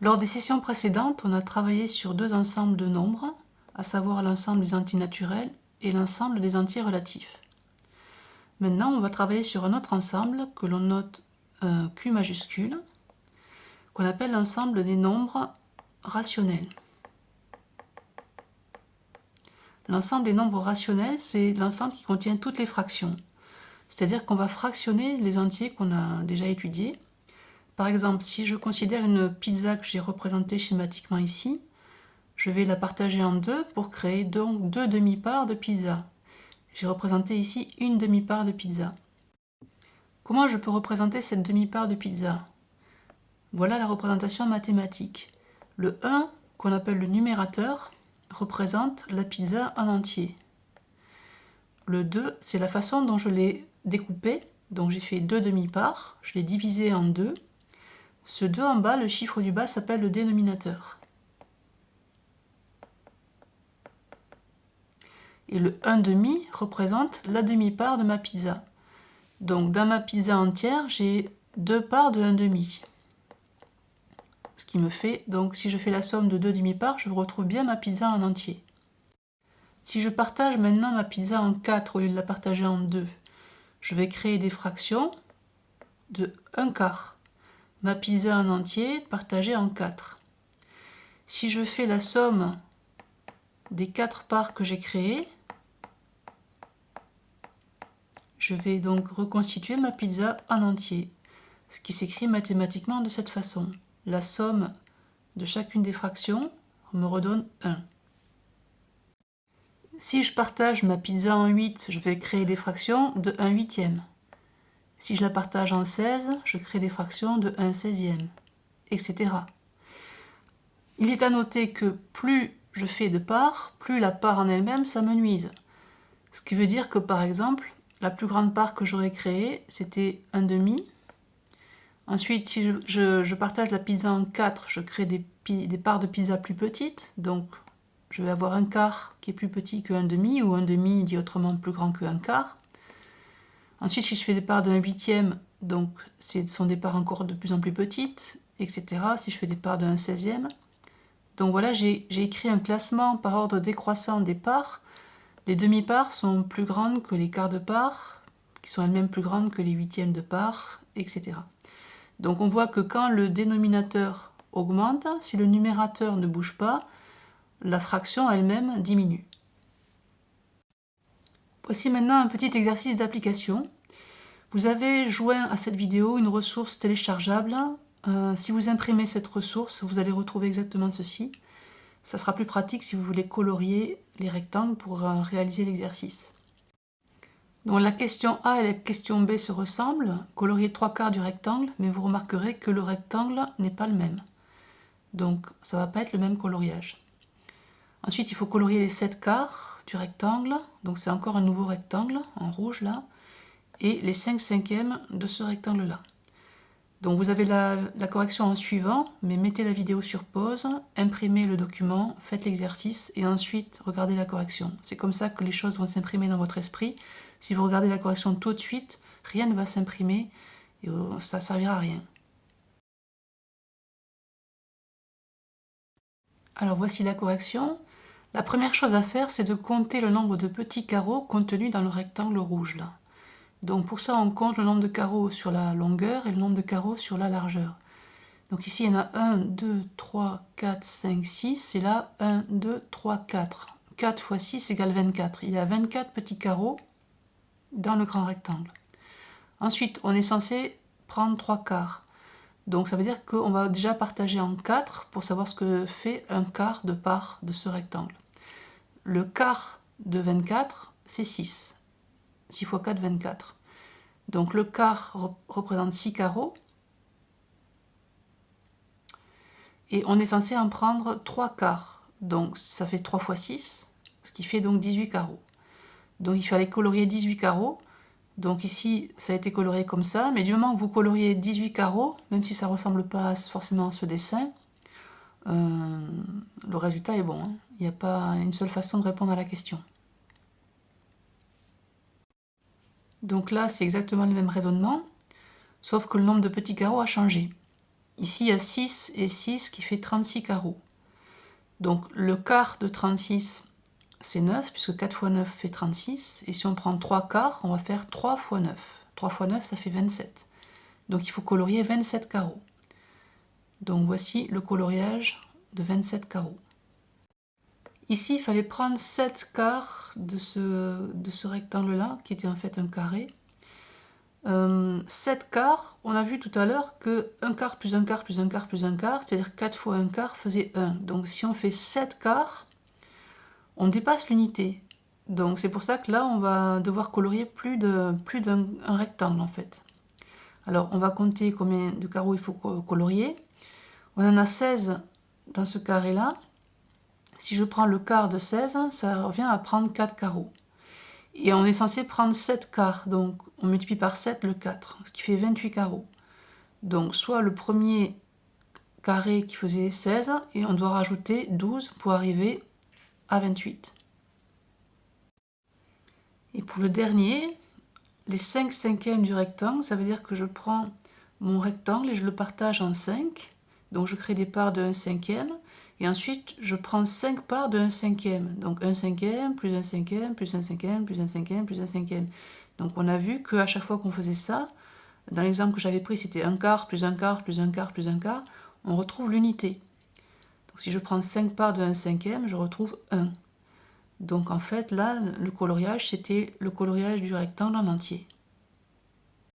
Lors des sessions précédentes, on a travaillé sur deux ensembles de nombres, à savoir l'ensemble des entiers naturels et l'ensemble des entiers relatifs. Maintenant, on va travailler sur un autre ensemble que l'on note Q majuscule, qu'on appelle l'ensemble des nombres rationnels. L'ensemble des nombres rationnels, c'est l'ensemble qui contient toutes les fractions. C'est-à-dire qu'on va fractionner les entiers qu'on a déjà étudiés. Par exemple, si je considère une pizza que j'ai représentée schématiquement ici, je vais la partager en deux pour créer donc deux demi-parts de pizza. J'ai représenté ici une demi-part de pizza. Comment je peux représenter cette demi-part de pizza? Voilà la représentation mathématique. Le 1, qu'on appelle le numérateur, représente la pizza en entier. Le 2, c'est la façon dont je l'ai découpé. Donc j'ai fait deux demi-parts, je l'ai divisé en deux. Ce 2 en bas, le chiffre du bas, s'appelle le dénominateur. Et le 1/2 représente la demi-part de ma pizza. Donc dans ma pizza entière, j'ai deux parts de 1/2. Ce qui me fait, donc si je fais la somme de deux demi-parts, je retrouve bien ma pizza en entier. Si je partage maintenant ma pizza en 4 au lieu de la partager en 2, je vais créer des fractions de 1/4. Ma pizza en entier partagée en 4. Si je fais la somme des 4 parts que j'ai créées, je vais donc reconstituer ma pizza en entier, ce qui s'écrit mathématiquement de cette façon. La somme de chacune des fractions me redonne 1. Si je partage ma pizza en 8, je vais créer des fractions de 1/8. Si je la partage en 16, je crée des fractions de 1/16, etc. Il est à noter que plus je fais de parts, plus la part en elle-même s'amenuise. Ce qui veut dire que par exemple, la plus grande part que j'aurais créée, c'était 1/2. Ensuite, si je partage la pizza en 4, je crée des parts de pizza plus petites. Donc, je vais avoir 1/4 qui est plus petit que 1/2, ou 1/2 dit autrement plus grand que 1/4. Ensuite, si je fais des parts de 1/8, donc ce sont des parts encore de plus en plus petites, etc. Si je fais des parts de 1/16. Donc voilà, j'ai écrit un classement par ordre décroissant des parts. Les demi-parts sont plus grandes que les quarts de part, qui sont elles-mêmes plus grandes que les huitièmes de part, etc. Donc on voit que quand le dénominateur augmente, si le numérateur ne bouge pas, la fraction elle-même diminue. Voici maintenant un petit exercice d'application. Vous avez joint à cette vidéo une ressource téléchargeable. Si vous imprimez cette ressource, vous allez retrouver exactement ceci. Ça sera plus pratique si vous voulez colorier les rectangles pour réaliser l'exercice. Donc la question A et la question B se ressemblent. Colorier 3/4 du rectangle, mais vous remarquerez que le rectangle n'est pas le même. Donc ça ne va pas être le même coloriage. Ensuite, il faut colorier les 7/4 du rectangle. Donc c'est encore un nouveau rectangle en rouge là. Et les 5/5 de ce rectangle-là. Donc vous avez la correction en suivant, mais mettez la vidéo sur pause, imprimez le document, faites l'exercice et ensuite regardez la correction. C'est comme ça que les choses vont s'imprimer dans votre esprit. Si vous regardez la correction tout de suite, rien ne va s'imprimer et ça ne servira à rien. Alors voici la correction. La première chose à faire, c'est de compter le nombre de petits carreaux contenus dans le rectangle rouge là. Donc pour ça, on compte le nombre de carreaux sur la longueur et le nombre de carreaux sur la largeur. Donc ici, il y en a 1, 2, 3, 4, 5, 6. C'est là 1, 2, 3, 4. 4 fois 6 égale 24. Il y a 24 petits carreaux dans le grand rectangle. Ensuite, on est censé prendre 3/4. Donc ça veut dire qu'on va déjà partager en 4 pour savoir ce que fait 1/4 de part de ce rectangle. Le quart de 24, c'est 6. 6 fois 4, 24. Donc le quart représente 6 carreaux. Et on est censé en prendre 3/4. Donc ça fait 3 fois 6, ce qui fait donc 18 carreaux. Donc il fallait colorier 18 carreaux. Donc ici, ça a été colorié comme ça. Mais du moment que vous coloriez 18 carreaux, même si ça ne ressemble pas forcément à ce dessin, le résultat est bon. Il n'y a pas une seule façon de répondre à la question. Donc là, c'est exactement le même raisonnement, sauf que le nombre de petits carreaux a changé. Ici, il y a 6 et 6 qui fait 36 carreaux. Donc le quart de 36, c'est 9, puisque 4 fois 9 fait 36. Et si on prend 3 quarts, on va faire 3 fois 9. 3 fois 9, ça fait 27. Donc il faut colorier 27 carreaux. Donc voici le coloriage de 27 carreaux. Ici, il fallait prendre 7 quarts de ce rectangle-là, qui était en fait un carré. 7 quarts, on a vu tout à l'heure que 1 quart plus 1 quart plus 1 quart plus 1 quart, c'est-à-dire 4 fois 1 quart faisait 1. Donc si on fait 7 quarts, on dépasse l'unité. Donc c'est pour ça que là, on va devoir colorier plus d'un rectangle en fait. Alors on va compter combien de carreaux il faut colorier. On en a 16 dans ce carré-là. Si je prends le quart de 16, ça revient à prendre 4 carreaux. Et on est censé prendre 7 quarts, donc on multiplie par 7 le 4, ce qui fait 28 carreaux. Donc soit le premier carré qui faisait 16, et on doit rajouter 12 pour arriver à 28. Et pour le dernier, les 5 cinquièmes du rectangle, ça veut dire que je prends mon rectangle et je le partage en 5. Donc je crée des parts de 1 cinquième. Et ensuite, je prends 5 parts de 1 cinquième. Donc 1 cinquième, plus 1 cinquième, plus 1 cinquième, plus 1 cinquième, plus 1 cinquième. Donc on a vu qu'à chaque fois qu'on faisait ça, dans l'exemple que j'avais pris, c'était 1 quart, plus 1 quart, plus 1 quart, plus 1 quart, on retrouve l'unité. Donc si je prends 5 parts de 1 cinquième, je retrouve 1. Donc en fait, là, le coloriage, c'était le coloriage du rectangle en entier.